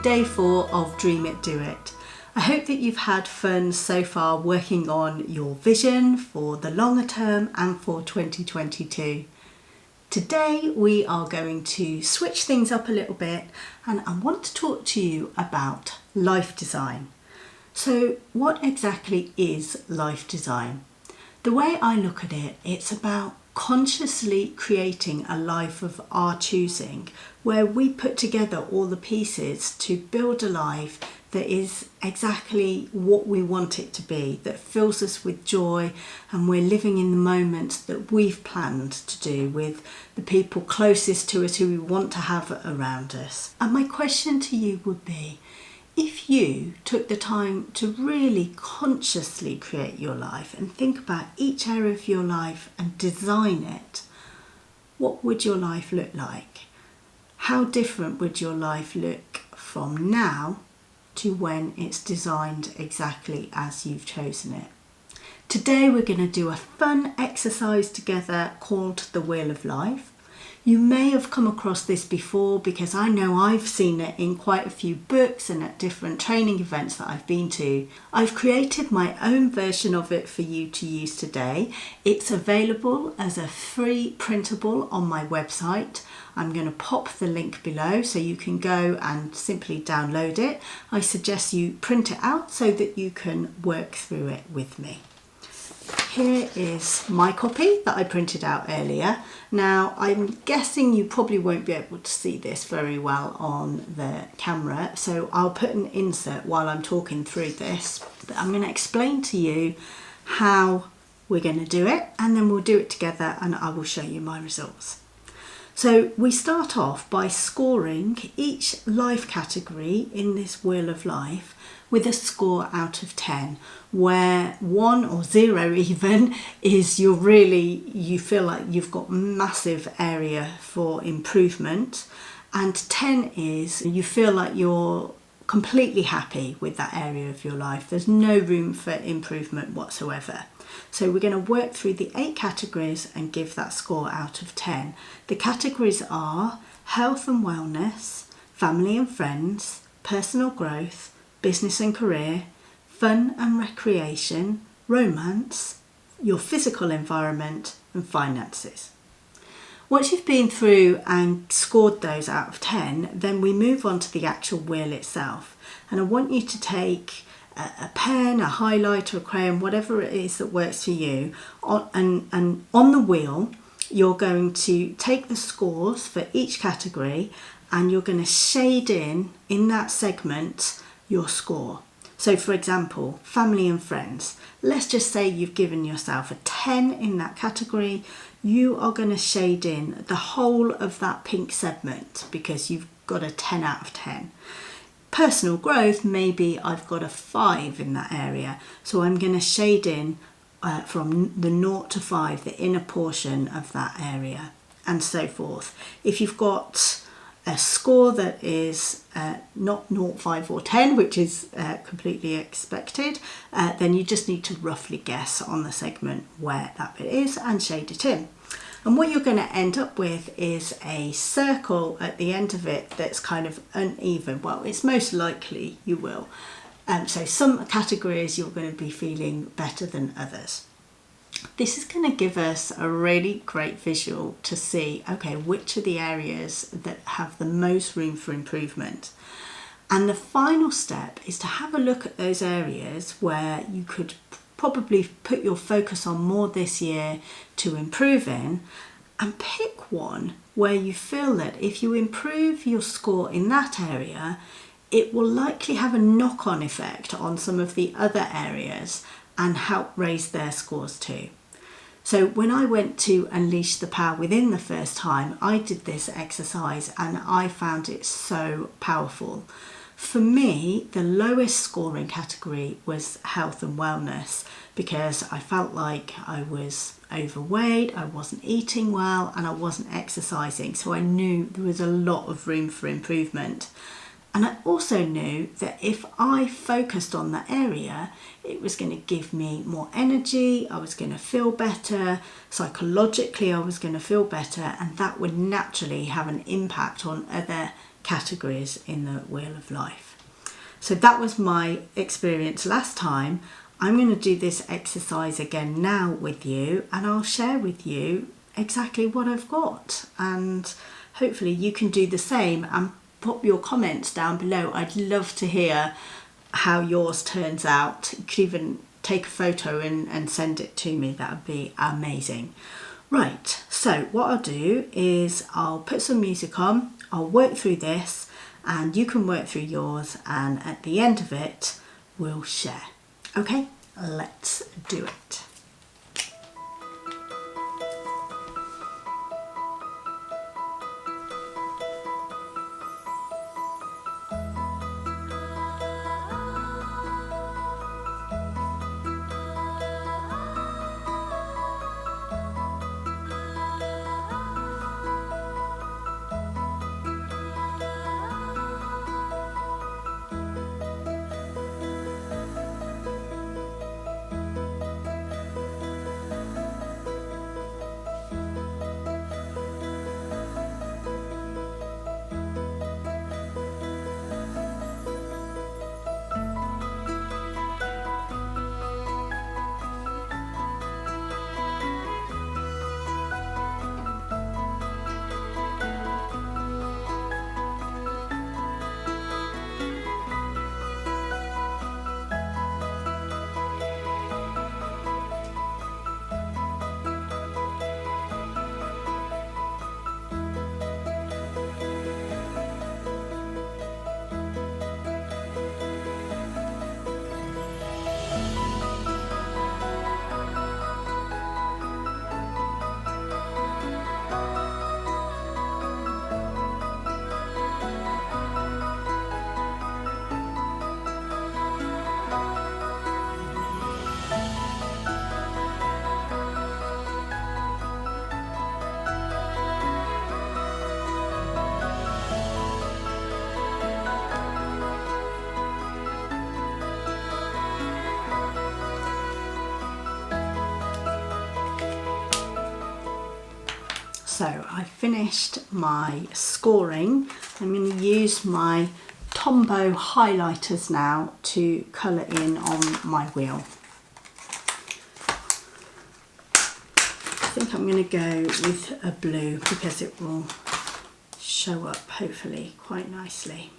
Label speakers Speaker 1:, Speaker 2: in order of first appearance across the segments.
Speaker 1: day 4 of Dream It, Do It. I hope that you've had fun so far working on your vision for the longer term and for 2022. Today we are going to switch things up a little bit and I want to talk to you about life design. So what exactly is life design? The way I look at it, it's about consciously creating a life of our choosing where we put together all the pieces to build a life that is exactly what we want it to be, that fills us with joy, and we're living in the moments that we've planned to do with the people closest to us who we want to have around us. And my question to you would be, if you took the time to really consciously create your life and think about each area of your life and design it, what would your life look like? How different would your life look from now to when it's designed exactly as you've chosen it? Today we're going to do a fun exercise together called the Wheel of Life. You may have come across this before because I know I've seen it in quite a few books and at different training events that I've been to. I've created my own version of it for you to use today. It's available as a free printable on my website. I'm going to pop the link below so you can go and simply download it. I suggest you print it out so that you can work through it with me. Here is my copy that I printed out earlier. Now I'm guessing you probably won't be able to see this very well on the camera, so I'll put an insert while I'm talking through this. But I'm going to explain to you how we're going to do it, and then we'll do it together and I will show you my results. So we start off by scoring each life category in this Wheel of Life with a score out of 10, where 1 or 0 even is you feel like you've got massive area for improvement, and 10 is you feel like you're completely happy with that area of your life. There's no room for improvement whatsoever. So we're going to work through the 8 categories and give that score out of 10. The categories are health and wellness, family and friends, personal growth, business and career, fun and recreation, romance, your physical environment and finances. Once you've been through and scored those out of 10, then we move on to the actual wheel itself. And I want you to take a pen, a highlighter, a crayon, whatever it is that works for you, and on the wheel you're going to take the scores for each category and you're going to shade in that segment your score. So for example, family and friends, let's just say you've given yourself a 10 in that category. You are going to shade in the whole of that pink segment because you've got a 10 out of 10. Personal growth, maybe I've got a 5 in that area, so I'm going to shade in from the 0 to 5, the inner portion of that area, and so forth. If you've got a score that is not 0, 5 or 10, which is completely expected, then you just need to roughly guess on the segment where that bit is and shade it in. And what you're going to end up with is a circle at the end of it that's kind of uneven. Well, it's most likely you will. So some categories you're going to be feeling better than others. This is going to give us a really great visual to see, okay, which are the areas that have the most room for improvement. And the final step is to have a look at those areas where you could probably put your focus on more this year to improve in, and pick one where you feel that if you improve your score in that area, it will likely have a knock-on effect on some of the other areas and help raise their scores too. So when I went to Unleash the Power Within the first time, I did this exercise and I found it so powerful. For me, the lowest scoring category was health and wellness because I felt like I was overweight, I wasn't eating well and I wasn't exercising, so I knew there was a lot of room for improvement. And I also knew that if I focused on that area, it was going to give me more energy, I was going to feel better, psychologically I was going to feel better, and that would naturally have an impact on other categories in the Wheel of Life. So that was my experience last time. I'm going to do this exercise again now with you, and I'll share with you exactly what I've got, and hopefully you can do the same and pop your comments down below. I'd love to hear how yours turns out. You could even take a photo and send it to me. That would be amazing. Right, so what I'll do is I'll put some music on, I'll work through this, and you can work through yours, and at the end of it we'll share. Okay, let's do it. So I finished my scoring. I'm going to use my Tombow highlighters now to colour in on my wheel. I think I'm going to go with a blue because it will show up hopefully quite nicely.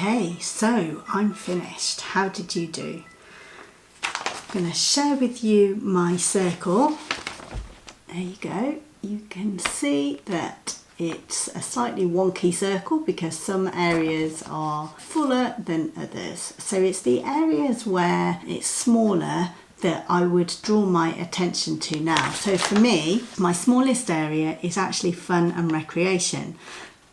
Speaker 1: Okay, so I'm finished. How did you do? I'm going to share with you my circle. There you go. You can see that it's a slightly wonky circle because some areas are fuller than others. So it's the areas where it's smaller that I would draw my attention to now. So for me, my smallest area is actually fun and recreation,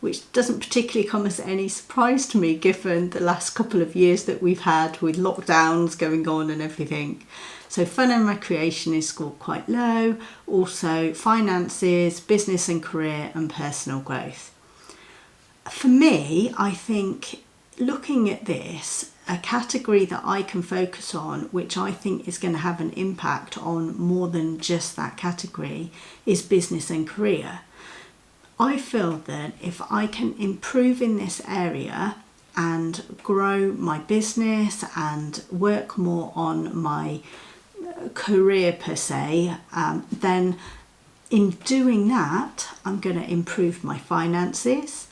Speaker 1: which doesn't particularly come as any surprise to me given the last couple of years that we've had with lockdowns going on and everything. So fun and recreation is scored quite low. Also finances, business and career, and personal growth. For me, I think looking at this, a category that I can focus on, which I think is going to have an impact on more than just that category, is business and career. I feel that if I can improve in this area and grow my business and work more on my career per se, then in doing that, I'm going to improve my finances.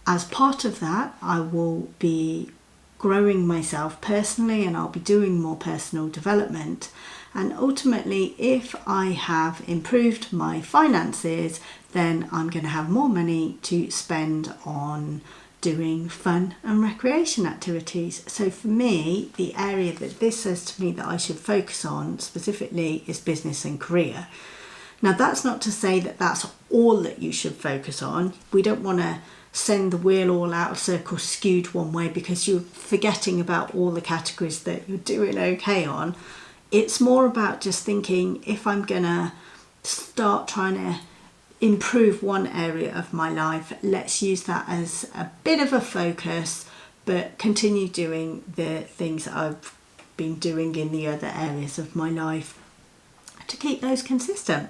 Speaker 1: As part of that, I will be growing myself personally and I'll be doing more personal development. And ultimately, if I have improved my finances, then I'm going to have more money to spend on doing fun and recreation activities. So for me, the area that this says to me that I should focus on specifically is business and career. Now, that's not to say that that's all that you should focus on. We don't want to send the wheel all out of circle skewed one way because you're forgetting about all the categories that you're doing okay on. It's more about just thinking, if I'm gonna start trying to improve one area of my life, let's use that as a bit of a focus, but continue doing the things that I've been doing in the other areas of my life to keep those consistent.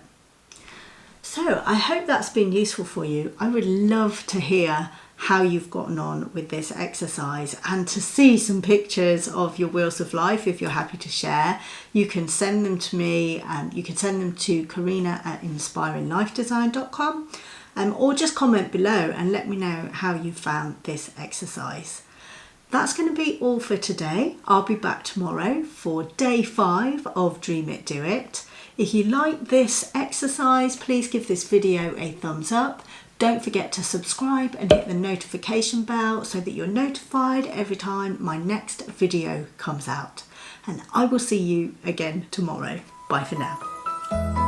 Speaker 1: So I hope that's been useful for you. I would love to hear how you've gotten on with this exercise and to see some pictures of your wheels of life if you're happy to share. You can send them to me, you can send them to Corinna at inspiringlifedesign.com, or just comment below and let me know how you found this exercise. That's going to be all for today. I'll be back tomorrow for day 5 of Dream It, Do It. If you like this exercise, please give this video a thumbs up. Don't forget to subscribe and hit the notification bell so that you're notified every time my next video comes out. And I will see you again tomorrow. Bye for now.